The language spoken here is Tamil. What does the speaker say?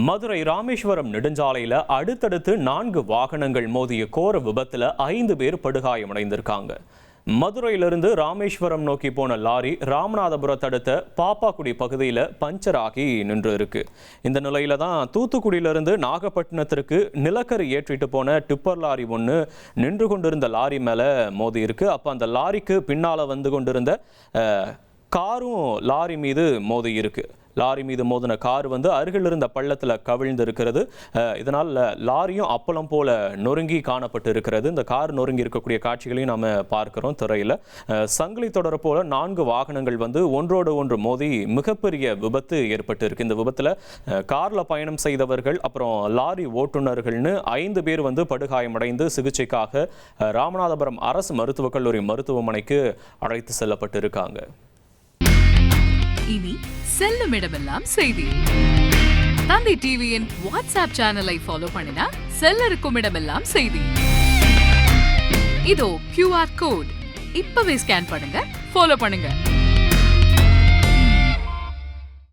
மதுரை ராமேஸ்வரம் நெடுஞ்சாலையில் அடுத்தடுத்து 4 வாகனங்கள் மோதிய கோர விபத்தில் 5 பேர் படுகாயமடைந்திருக்காங்க. மதுரையிலிருந்து ராமேஸ்வரம் நோக்கி போன லாரி ராமநாதபுரத்தை அடுத்த பாப்பாக்குடி பகுதியில் பஞ்சர் ஆகி நின்று இருக்கு. இந்த நிலையில தான் தூத்துக்குடியிலிருந்து நாகப்பட்டினத்திற்கு நிலக்கரி ஏற்றிட்டு போன டிப்பர் லாரி ஒன்று நின்று கொண்டிருந்த லாரி மேலே மோதி இருக்கு. அப்போ அந்த லாரிக்கு பின்னால் வந்து கொண்டிருந்த காரும் லாரி மீது மோதி இருக்கு. லாரி மீது மோதின கார் வந்து அருகில் இருந்த பள்ளத்தில் கவிழ்ந்து இருக்கிறது. இதனால் லாரியும் அப்பளம் போல நொறுங்கி காணப்பட்டு இருக்கிறது. இந்த கார் நொறுங்கி இருக்கக்கூடிய காட்சிகளையும் நாம் பார்க்கிறோம் திரையில். சங்கிலி தொடர் போல 4 வாகனங்கள் வந்து ஒன்றோடு ஒன்று மோதி மிகப்பெரிய விபத்து ஏற்பட்டு இருக்கு. இந்த விபத்தில் காரில் பயணம் செய்தவர்கள் அப்புறம் லாரி ஓட்டுநர்கள்னு 5 பேர் வந்து படுகாயமடைந்து சிகிச்சைக்காக ராமநாதபுரம் அரசு மருத்துவக் கல்லூரி மருத்துவமனைக்கு அழைத்து செல்லப்பட்டு இருக்காங்க. இனி செல்லும் இடமெல்லாம் செய்தி. தந்தை டிவியின் வாட்ஸ்அப் சேனலை ஃபாலோ பண்ணினா செல்ல இருக்கும் இடமெல்லாம் செய்தி. இதோ QR கோட் இப்பவே ஸ்கேன் பண்ணுங்க, ஃபாலோ பண்ணுங்க.